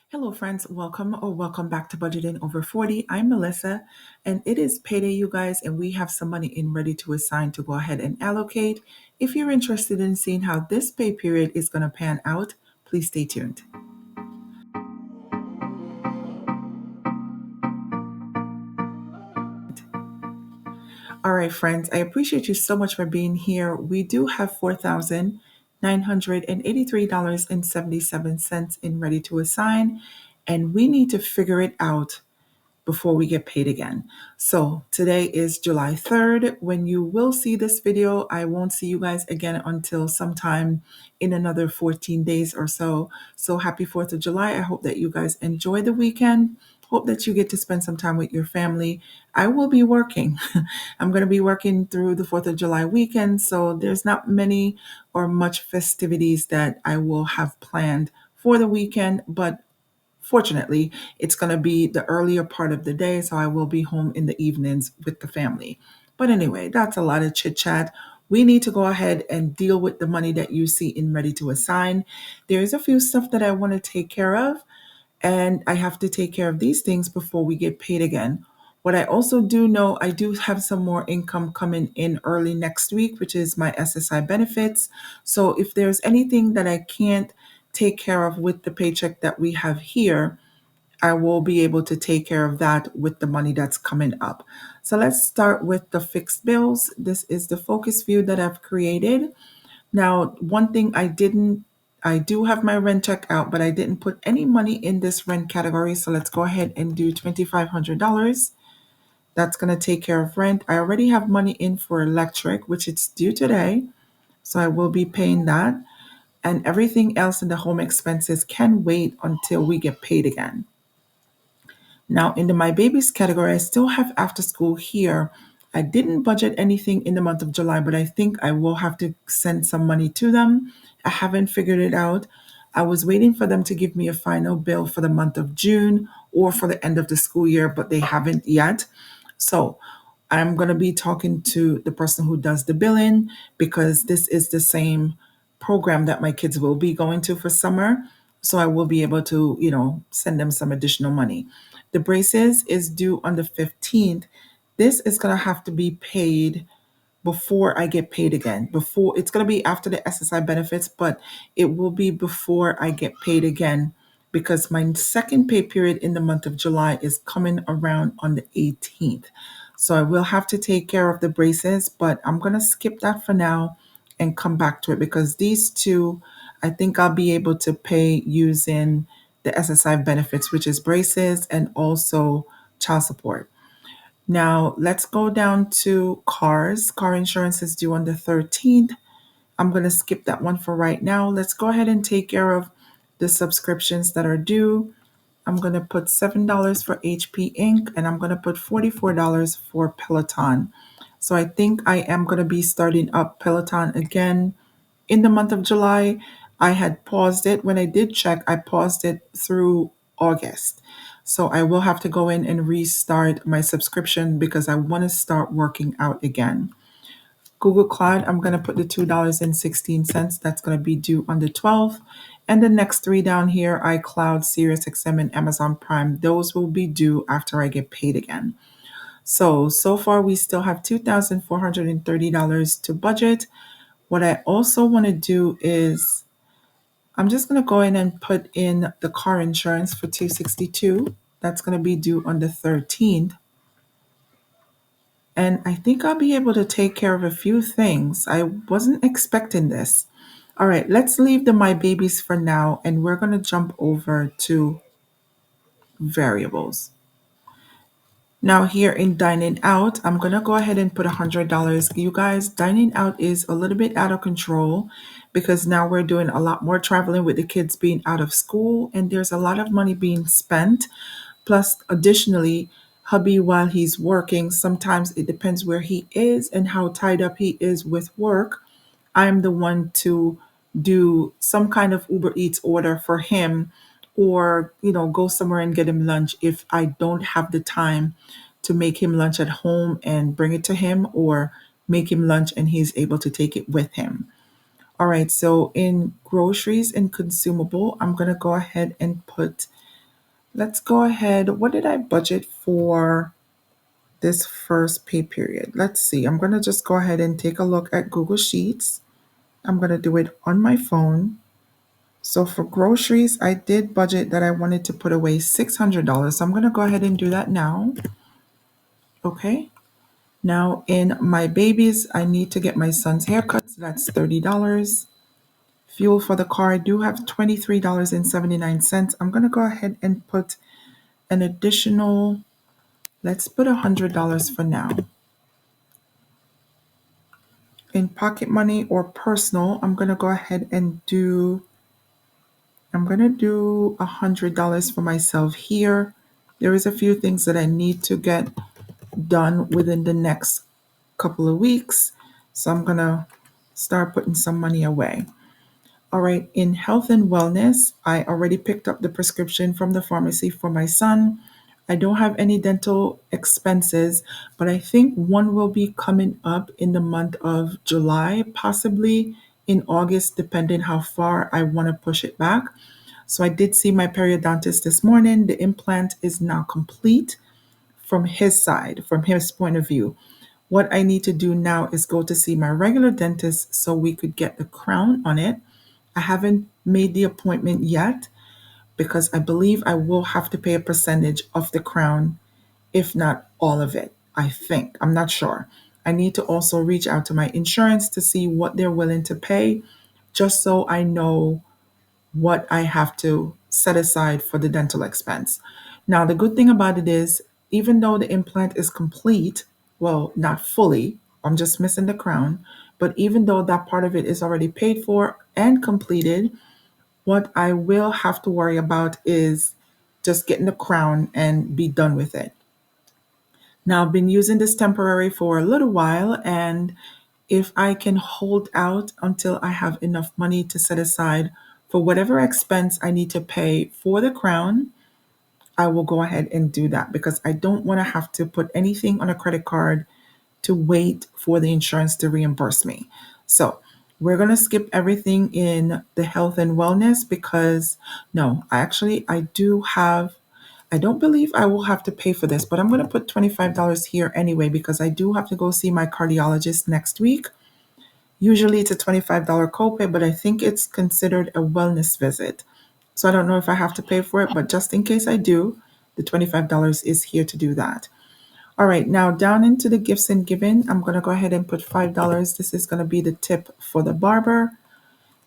Hello, friends. Welcome back to Budgeting Over 40. I'm Melissa, and it is payday, you guys, and we have some money in ready to assign to go ahead and allocate. If you're interested in seeing how this pay period is going to pan out, please stay tuned. All right, friends, I appreciate you so much for being here. We do have $4,983.77 in ready to assign, and we need to figure it out before we get paid again. So today is July 3rd. When you will see this video, I won't see you guys again until sometime in another 14 days or so. So happy 4th of July. I hope that you guys enjoy the weekend. Hope that you get to spend some time with your family. I will be working. I'm going to be working through the 4th of July weekend. So there's not many or much festivities that I will have planned for the weekend, but fortunately, it's going to be the earlier part of the day, so I will be home in the evenings with the family. But anyway, that's a lot of chit chat. We need to go ahead and deal with the money that you see in Ready to Assign. There's a few stuff that I want to take care of, and I have to take care of these things before we get paid again. What I also do know, I do have some more income coming in early next week, which is my SSI benefits. So if there's anything that I can't take care of with the paycheck that we have here, I will be able to take care of that with the money that's coming up. So let's start with the fixed bills. This is the focus view that I've created. Now, one thing I do have my rent check out, but I didn't put any money in this rent category. So let's go ahead and do $2,500. That's going to take care of rent. I already have money in for electric, which it's due today. So I will be paying that. And everything else in the home expenses can wait until we get paid again. Now, in the My Babies category, I still have after school here. I didn't budget anything in the month of July, but I think I will have to send some money to them. I haven't figured it out. I was waiting for them to give me a final bill for the month of June or for the end of the school year, but they haven't yet. So I'm going to be talking to the person who does the billing because this is the same program that my kids will be going to for summer. So I will be able to, send them some additional money. The braces is due on the 15th. This is going to have to be paid before I get paid again. Before it's going to be after the SSI benefits, but it will be before I get paid again because my second pay period in the month of July is coming around on the 18th. So I will have to take care of the braces, but I'm going to skip that for now and come back to it because these two, I think I'll be able to pay using the SSI benefits, which is braces and also child support. Now, let's go down to cars. Car insurance is due on the 13th. I'm going to skip that one for right now. Let's go ahead and take care of the subscriptions that are due. I'm going to put $7 for HP Inc. and I'm going to put $44 for Peloton. So I think I am going to be starting up Peloton again in the month of July. I had paused it. When I did check, I paused it through August. So I will have to go in and restart my subscription because I want to start working out again. Google Cloud, I'm going to put the $2.16. That's going to be due on the 12th. And the next three down here, iCloud, SiriusXM, and Amazon Prime, those will be due after I get paid again. So far we still have $2,430 to budget. What I also want to do is I'm just going to go in and put in the car insurance for 262. That's going to be due on the 13th. And I think I'll be able to take care of a few things. I wasn't expecting this. All right, let's leave the My Babies for now, and we're going to jump over to variables. Now, here in dining out, I'm going to go ahead and put $100. You guys, dining out is a little bit out of control because now we're doing a lot more traveling with the kids being out of school, and there's a lot of money being spent. Plus, additionally, hubby, while he's working, sometimes it depends where he is and how tied up he is with work. I'm the one to do some kind of Uber Eats order for him or, go somewhere and get him lunch if I don't have the time to make him lunch at home and bring it to him or make him lunch and he's able to take it with him. All right, so in groceries and consumable, I'm going to go ahead and put let's go ahead. What did I budget for this first pay period? Let's see. I'm going to just go ahead and take a look at Google Sheets. I'm going to do it on my phone. So for groceries, I did budget that I wanted to put away $600. So I'm going to go ahead and do that now. Okay. Now in my babies, I need to get my son's haircut. So that's $30. Fuel for the car, I do have $23.79. I'm going to go ahead and put an additional, let's put $100 for now. In pocket money or personal, I'm going to go ahead and I'm going to do $100 for myself here. There is a few things that I need to get done within the next couple of weeks. So I'm going to start putting some money away. All right, in health and wellness, I already picked up the prescription from the pharmacy for my son. I don't have any dental expenses, but I think one will be coming up in the month of July, possibly in August, depending how far I want to push it back. So I did see my periodontist this morning. The implant is now complete from his side, from his point of view. What I need to do now is go to see my regular dentist so we could get the crown on it. I haven't made the appointment yet because I believe I will have to pay a percentage of the crown, if not all of it. I think. I'm not sure. I need to also reach out to my insurance to see what they're willing to pay, just so I know what I have to set aside for the dental expense. Now, the good thing about it is, even though the implant is complete, well, not fully, I'm just missing the crown, but even though that part of it is already paid for and completed, what I will have to worry about is just getting the crown and be done with it. Now, I've been using this temporary for a little while, and if I can hold out until I have enough money to set aside for whatever expense I need to pay for the crown, I will go ahead and do that because I don't want to have to put anything on a credit card to wait for the insurance to reimburse me. So we're going to skip everything in the health and wellness because no, I do have, I don't believe I will have to pay for this, but I'm going to put $25 here anyway because I do have to go see my cardiologist next week. Usually it's a $25 copay, but I think it's considered a wellness visit. So I don't know if I have to pay for it, but just in case I do, the $25 is here to do that. All right, now down into the gifts and giving, I'm going to go ahead and put $5. This is going to be the tip for the barber.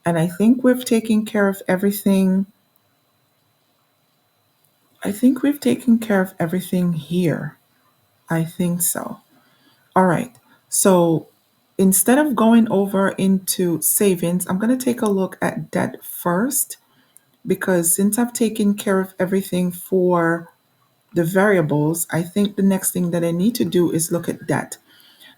And I think we've taken care of everything. I think we've taken care of everything here. I think so. All right. So instead of going over into savings, I'm going to take a look at debt first because since I've taken care of everything for the variables, I think the next thing that I need to do is look at debt.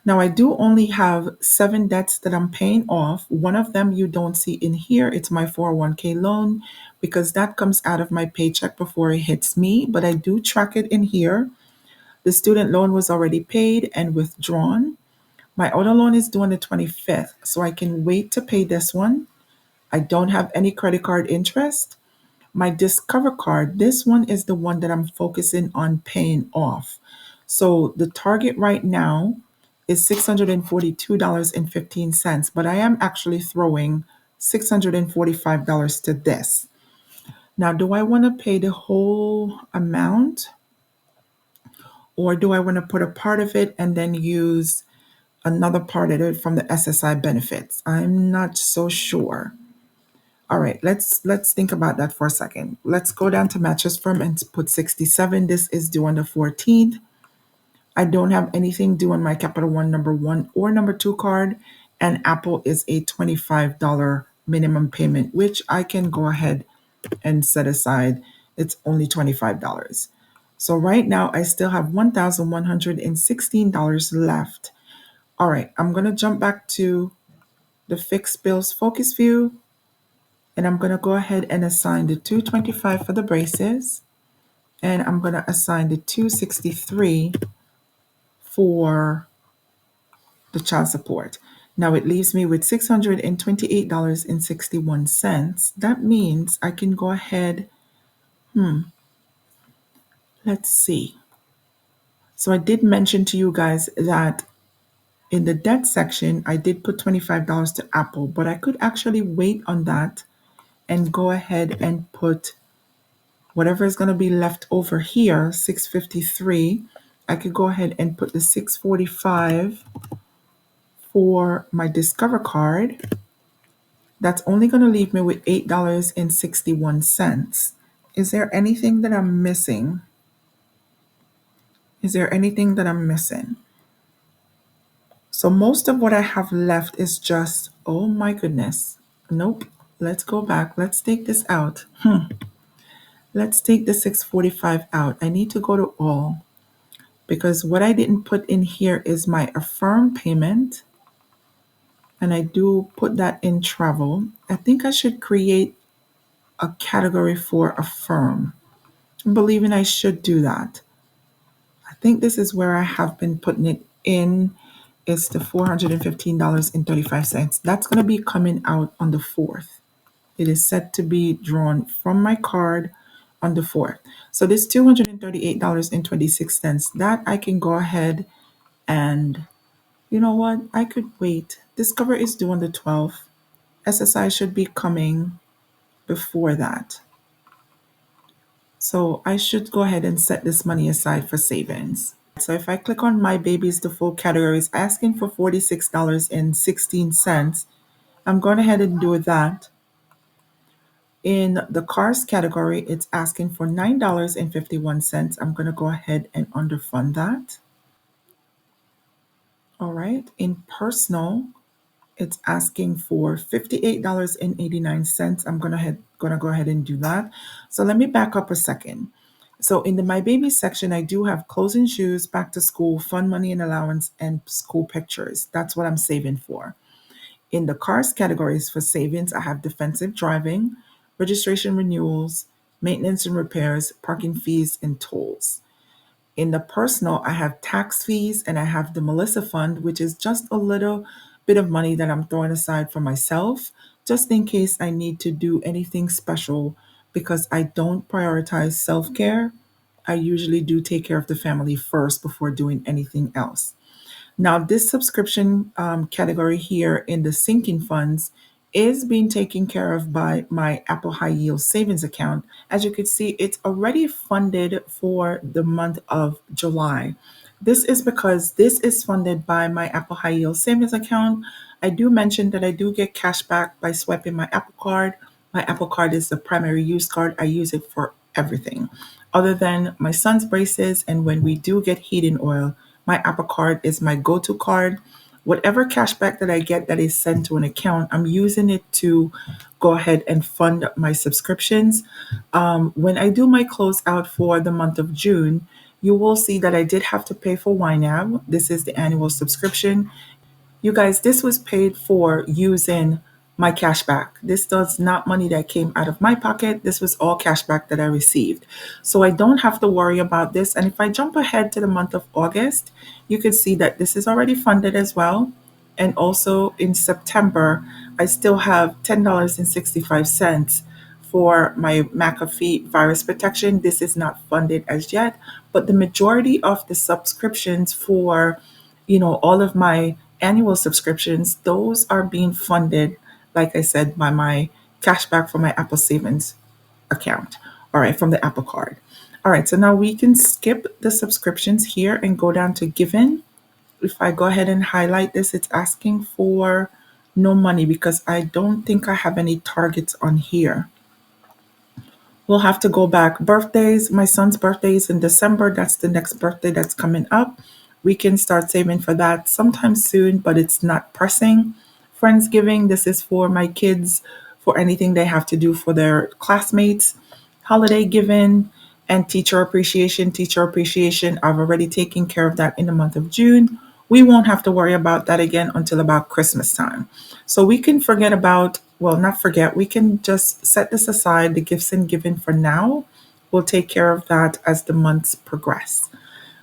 Now, I do only have 7 debts that I'm paying off. One of them you don't see in here. It's my 401k loan because that comes out of my paycheck before it hits me, but I do track it in here. The student loan was already paid and withdrawn. My auto loan is due on the 25th, so I can wait to pay this one. I don't have any credit card interest. My Discover card, this one is the one that I'm focusing on paying off. So the target right now is $642.15, but I am actually throwing $645 to this. Now, do I want to pay the whole amount or do I want to put a part of it and then use another part of it from the SSI benefits? I'm not so sure. All right, let's think about that for a second. Let's go down to Mattress Firm and put 67. This is due on the 14th. I don't have anything due on my Capital One number 1 or number 2 card, and Apple is a $25 minimum payment, which I can go ahead and set aside. It's only $25. So right now I still have $1,116 left. All right, I'm going to jump back to the fixed bills focus view. And I'm going to go ahead and assign the 225 for the braces. And I'm going to assign the 263 for the child support. Now it leaves me with $628.61. That means I can go ahead, Let's see. So I did mention to you guys that in the debt section, I did put $25 to Apple, but I could actually wait on that and go ahead and put whatever is going to be left over here, 653. I could go ahead and put the 645 for my Discover card. That's only going to leave me with $8.61. Is there anything that I'm missing? Is there anything that I'm missing? So most of what I have left is just, oh my goodness. Nope. Let's go back. Let's take this out. Let's take the 645 out. I need to go to all because what I didn't put in here is my affirm payment. And I do put that in travel. I think I should create a category for affirm. I'm believing I should do that. I think this is where I have been putting it in. It's the $415.35. That's going to be coming out on the 4th. It is set to be drawn from my card on the 4th. So this $238.26, that I can go ahead and, you know what? I could wait. Discover is due on the 12th. SSI should be coming before that. So I should go ahead and set this money aside for savings. So if I click on My Baby's default categories, asking for $46.16, I'm going ahead and do that. In the cars category, it's asking for $9.51. I'm going to go ahead and underfund that. All right. In personal, it's asking for $58.89. I'm gonna go ahead and do that. So let me back up a second. So in the My Baby section, I do have clothes and shoes, back to school, fun money and allowance, and school pictures. That's what I'm saving for. In the cars categories for savings, I have defensive driving, registration renewals, maintenance and repairs, parking fees, and tolls. In the personal, I have tax fees and I have the Melissa Fund, which is just a little bit of money that I'm throwing aside for myself, just in case I need to do anything special because I don't prioritize self care. I usually do take care of the family first before doing anything else. Now, this subscription category here in the sinking funds is being taken care of by my Apple High Yield Savings account. As you can see, it's already funded for the month of July. This is because this is funded by my Apple High Yield Savings account. I do mention that I do get cash back by swiping my Apple Card. My Apple Card is the primary use card. I use it for everything. Other than my son's braces and when we do get heating oil, my Apple Card is my go-to card. Whatever cashback that I get that is sent to an account, I'm using it to go ahead and fund my subscriptions. When I do my closeout for the month of June, you will see that I did have to pay for YNAB. This is the annual subscription. You guys, this was paid for using my cashback. This does not money that came out of my pocket. This was all cashback that I received. So I don't have to worry about this. And if I jump ahead to the month of August, you can see that this is already funded as well. And also in September, I still have $10.65 for my McAfee virus protection. This is not funded as yet, but the majority of the subscriptions for all of my annual subscriptions, those are being funded, like I said, by my cashback from my Apple Savings account. All right, from the Apple Card. All right, so now we can skip the subscriptions here and go down to Given. If I go ahead and highlight this, it's asking for no money because I don't think I have any targets on here. We'll have to go back. Birthdays, my son's birthday is in December. That's the next birthday that's coming up. We can start saving for that sometime soon, but it's not pressing. Friendsgiving, this is for my kids, for anything they have to do for their classmates. Holiday giving and teacher appreciation. Teacher appreciation, I've already taken care of that in the month of June. We won't have to worry about that again until about Christmas time. So we can forget about, well, not forget, we can just set this aside, the gifts and giving for now. We'll take care of that as the months progress.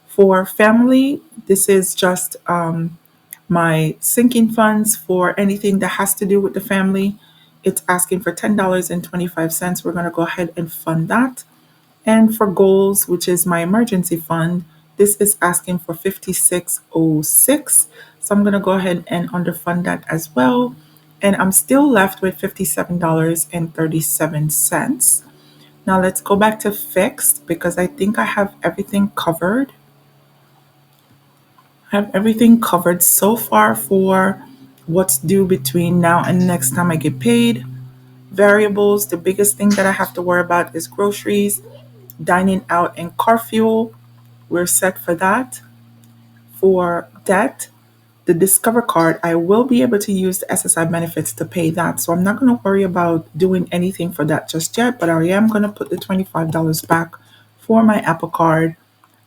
For family, this is just my sinking funds for anything that has to do with the family. It's asking for $10.25. We're going to go ahead and fund that. And for goals, which is my emergency fund, this is asking for 5606. So I'm going to go ahead and underfund that as well. And I'm still left with $57.37. Now let's go back to fixed because I think I have everything covered. I have everything covered so far for what's due between now and next time I get paid. Variables, the biggest thing that I have to worry about is groceries, dining out, and car fuel. We're set for that. For debt, the Discover card, I will be able to use the SSI benefits to pay that. So I'm not going to worry about doing anything for that just yet, but I am going to put the $25 back for my Apple card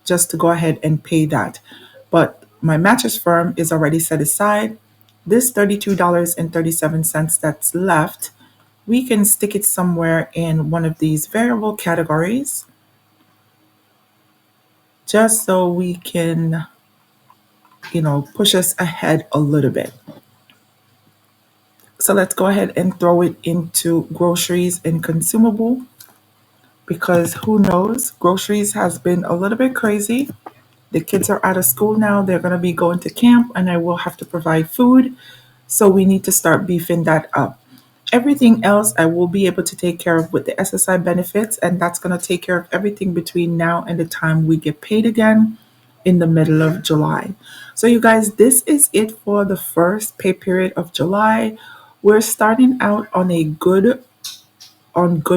just to go ahead and pay that. But my mattress firm is already set aside. This $32.37 that's left, we can stick it somewhere in one of these variable categories just so we can, push us ahead a little bit. So let's go ahead and throw it into groceries and consumable because who knows, groceries has been a little bit crazy. The kids are out of school now. They're going to be going to camp and I will have to provide food. So we need to start beefing that up. Everything else I will be able to take care of with the SSI benefits, and that's going to take care of everything between now and the time we get paid again in the middle of July. So you guys, this is it for the first pay period of July. We're starting out on good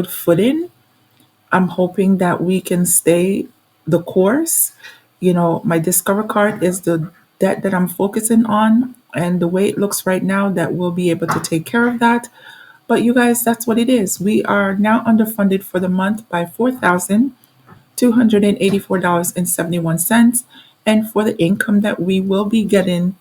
footing. I'm hoping that we can stay the course. My Discover card is the debt that I'm focusing on, and the way it looks right now, that we'll be able to take care of that. But you guys, that's what it is. We are now underfunded for the month by $4,284.71. And for the income that we will be getting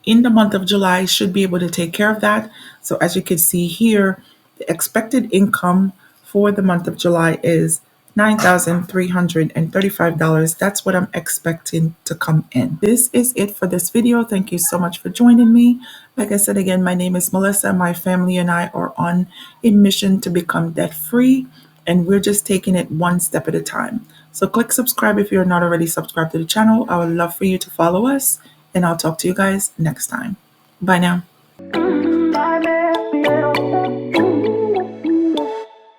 in the month of July, should be able to take care of that. So as you can see here, the expected income for the month of July is $9,335. That's what I'm expecting to come in. This is it for this video. Thank you so much for joining me. Like I said again, my name is Melissa. My family and I are on a mission to become debt free, and we're just taking it one step at a time. So click subscribe if you're not already subscribed to the channel. I would love for you to follow us, and I'll talk to you guys next time. Bye now.